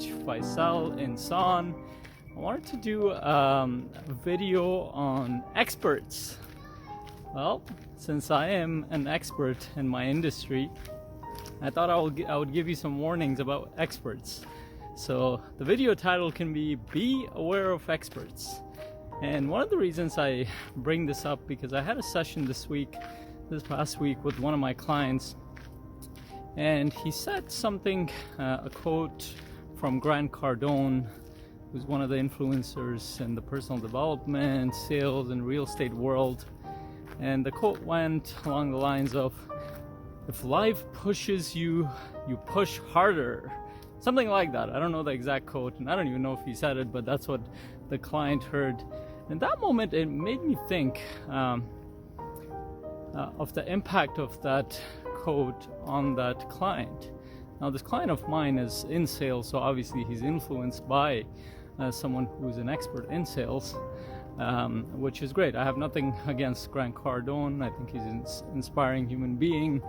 page, Faisal Ensaun. I wanted to do a video on experts. Well, since I am an expert in my industry, I thought I would give you some warnings about experts. So the video title can be Aware of Experts. And one of the reasons I bring this up, because I had a session this past week with one of my clients, and he said something, a quote from Grant Cardone, who's one of the influencers in the personal development, sales, and real estate world. And the quote went along the lines of, if life pushes you, you push harder. Something like that. I don't know the exact quote, and I don't even know if he said it, but that's what the client heard. In that moment, it made me think of the impact of that quote on that client. Now, this client of mine is in sales, so obviously he's influenced by someone who's an expert in sales, which is great. I have nothing against Grant Cardone. I think he's an inspiring human being,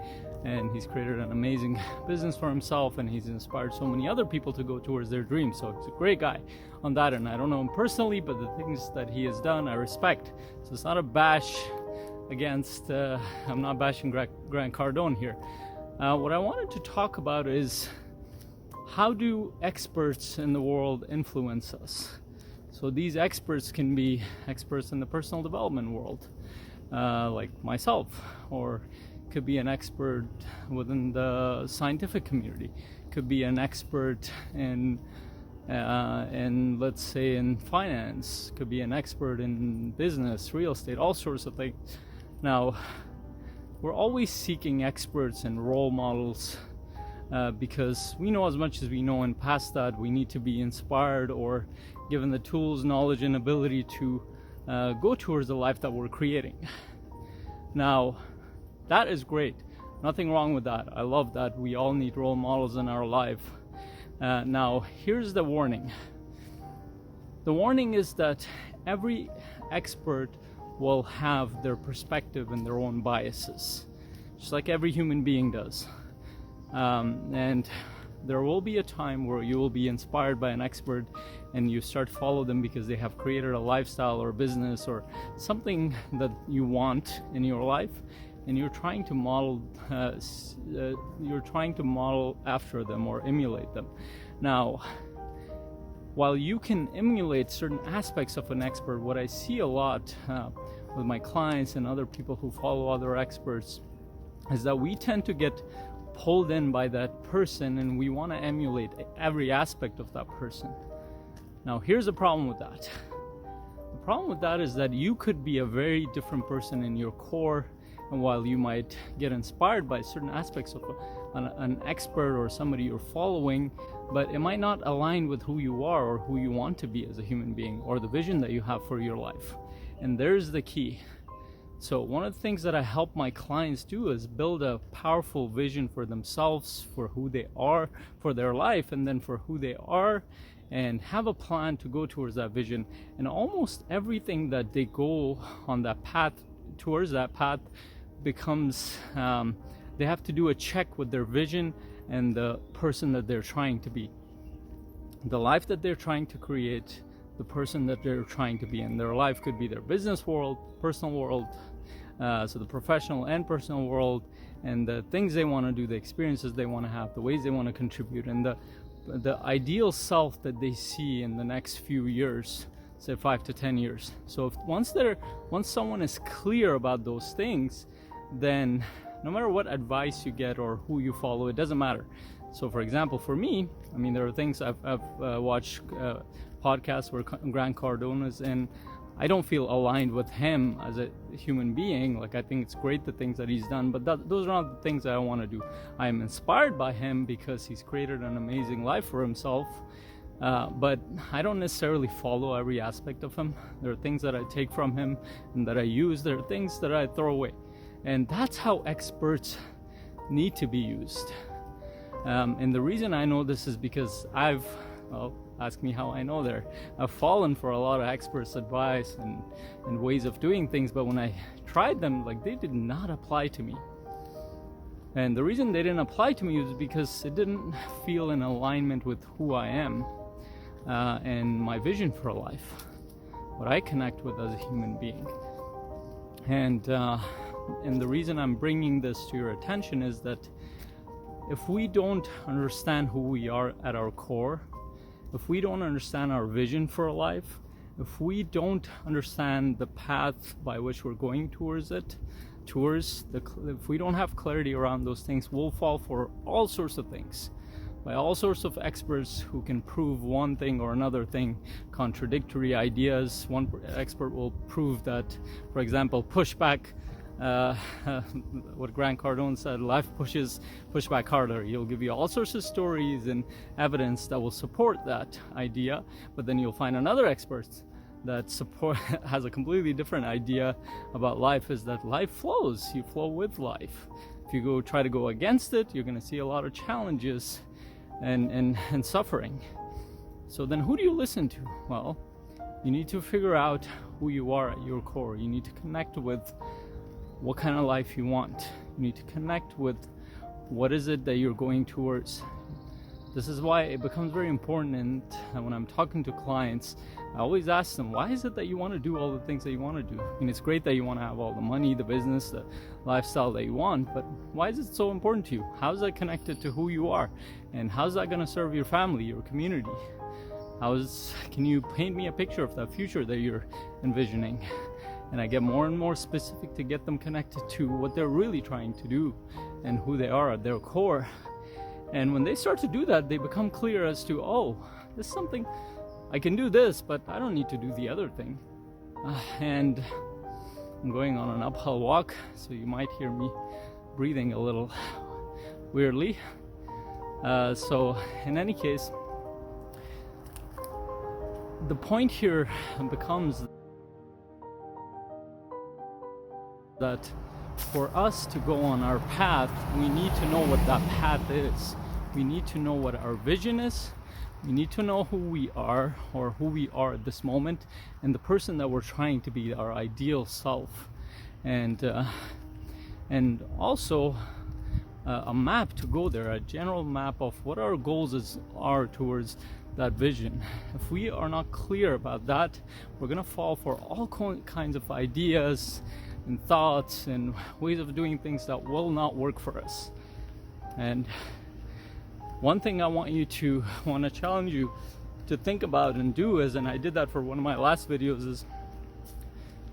and he's created an amazing business for himself, and he's inspired so many other people to go towards their dreams. So he's a great guy on that, and I don't know him personally, but the things that he has done, I respect. So it's not a bash against, I'm not bashing Grant Cardone here. What I wanted to talk about is, how do experts in the world influence us? So these experts can be experts in the personal development world, like myself, or could be an expert within the scientific community, could be an expert in let's say in finance, could be an expert in business, real estate, all sorts of things. Now, we're always seeking experts and role models because we know as much as we know, and past that we need to be inspired or given the tools, knowledge, and ability to go towards the life that we're creating. Now, that is great. Nothing wrong with that. I love that. We all need role models in our life. Now, here's the warning. The warning is that every expert will have their perspective and their own biases, just like every human being does. And there will be a time where you will be inspired by an expert and you start to follow them because they have created a lifestyle or business or something that you want in your life, and you're trying to model after them or emulate them. Now, while you can emulate certain aspects of an expert, what I see a lot with my clients and other people who follow other experts is that we tend to get pulled in by that person and we want to emulate every aspect of that person. Now, here's the problem with that. The problem with that is that you could be a very different person in your core, and while you might get inspired by certain aspects of an expert or somebody you're following, but it might not align with who you are or who you want to be as a human being or the vision that you have for your life. And there's the key. So one of the things that I help my clients do is build a powerful vision for themselves, for who they are, for their life, and then for who they are, and have a plan to go towards that vision. And almost everything that they go on that path, towards that path, becomes, they have to do a check with their vision and the person that they're trying to be, the life that they're trying to create, the person that they're trying to be in. Their life could be their business world, personal world, so the professional and personal world, and the things they want to do, the experiences they want to have, the ways they want to contribute, and the ideal self that they see in the next few years, say 5 to 10 years. So once someone is clear about those things, then no matter what advice you get or who you follow, it doesn't matter. So for example, for me, I mean, there are things I've watched podcasts where Grant Cardone is in. I don't feel aligned with him as a human being. Like, I think it's great the things that he's done, but those are not the things that I want to do. I am inspired by him because he's created an amazing life for himself, but I don't necessarily follow every aspect of him. There are things that I take from him and that I use. There are things that I throw away. And that's how experts need to be used. And the reason I know this is because ask me how I know there. I've fallen for a lot of experts' advice and ways of doing things, but when I tried them, like, they did not apply to me. And the reason they didn't apply to me was because it didn't feel in alignment with who I am and my vision for life, what I connect with as a human being. And the reason I'm bringing this to your attention is that if we don't understand who we are at our core, if we don't understand our vision for life, if we don't understand the path by which we're going towards it, if we don't have clarity around those things, we'll fall for all sorts of things by all sorts of experts who can prove one thing or another thing, contradictory ideas. One expert will prove that, for example, pushback, what Grant Cardone said, life pushes back harder. He'll give you all sorts of stories and evidence that will support that idea, but then you'll find another expert that has a completely different idea about life, is that life flows. You flow with life. If you try to go against it, you're going to see a lot of challenges and suffering. So then who do you listen to? Well, you need to figure out who you are at your core. You need to connect with what kind of life you want. You need to connect with what is it that you're going towards. This is why it becomes very important, and when I'm talking to clients, I always ask them, why is it that you want to do all the things that you want to do? I mean, it's great that you want to have all the money, the business, the lifestyle that you want, but why is it so important to you? How is that connected to who you are? And how's that going to serve your family, your community? Can you paint me a picture of that future that you're envisioning? And I get more and more specific to get them connected to what they're really trying to do and who they are at their core. And when they start to do that, they become clear as to, oh, there's something, I can do this, but I don't need to do the other thing. And I'm going on an uphill walk, so you might hear me breathing a little weirdly. So in any case, the point here becomes that for us to go on our path, we need to know what that path is. We need to know what our vision is. We need to know who we are, or who we are at this moment, and the person that we're trying to be, our ideal self. And also a map to go there, a general map of what our goals are towards that vision. If we are not clear about that, we're gonna fall for all kinds of ideas and thoughts and ways of doing things that will not work for us. And one thing I want to challenge you to think about and do is, and I did that for one of my last videos, is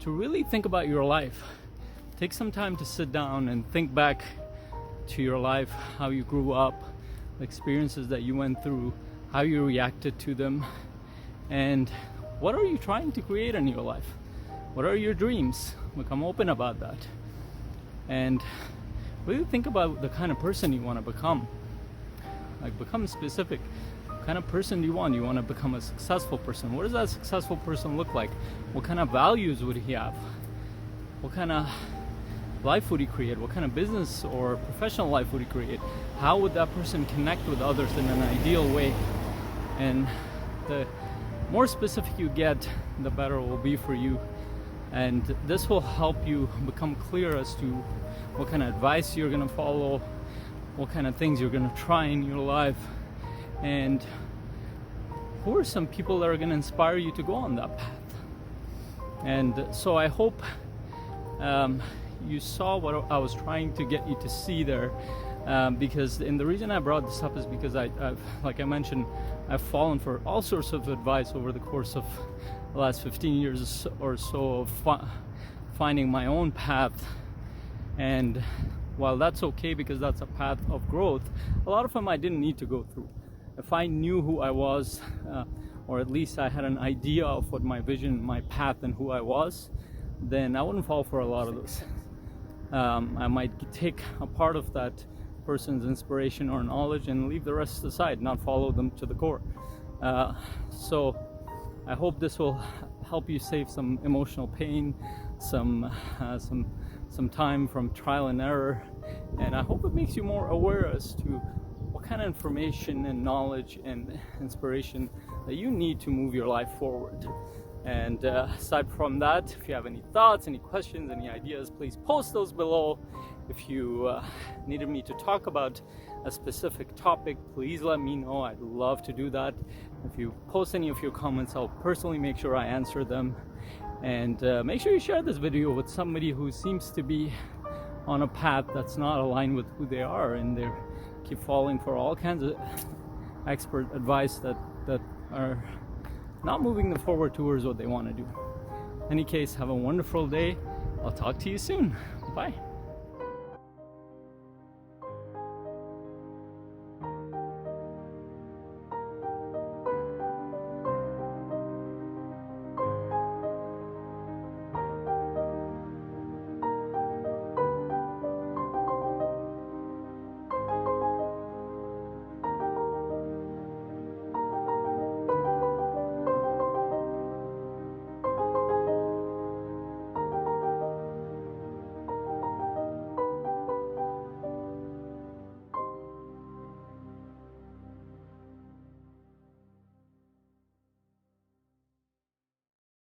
to really think about your life. Take some time to sit down and think back to your life, how you grew up, the experiences that you went through, how you reacted to them, and what are you trying to create in your life? What are your dreams? Become open about that. And really think about the kind of person you want to become. Like, become specific. What kind of person do you want? You want to become a successful person. What does that successful person look like? What kind of values would he have? What kind of life would he create? What kind of business or professional life would he create? How would that person connect with others in an ideal way? And the more specific you get, the better it will be for you. And this will help you become clear as to what kind of advice you're going to follow, what kind of things you're going to try in your life, and who are some people that are going to inspire you to go on that path. And so I hope you saw what I was trying to get you to see there, because, and the reason I brought this up is because I've, like I mentioned, I've fallen for all sorts of advice over the course of the last 15 years or so of finding my own path. And while that's okay because that's a path of growth, a lot of them I didn't need to go through. If I knew who I was, or at least I had an idea of what my vision, my path, and who I was, then I wouldn't fall for a lot of those. I might take a part of that person's inspiration or knowledge and leave the rest aside, not follow them to the core. So I hope this will help you save some emotional pain, some time from trial and error, and I hope it makes you more aware as to what kind of information and knowledge and inspiration that you need to move your life forward. And aside from that, if you have any thoughts, any questions, any ideas, please post those below. If you needed me to talk about a specific topic, please let me know. I'd love to do that. If you post any of your comments, I'll personally make sure I answer them. And make sure you share this video with somebody who seems to be on a path that's not aligned with who they are, and they keep falling for all kinds of expert advice that are not moving them forward towards what they want to do. In any case, have a wonderful day. I'll talk to you soon. Bye.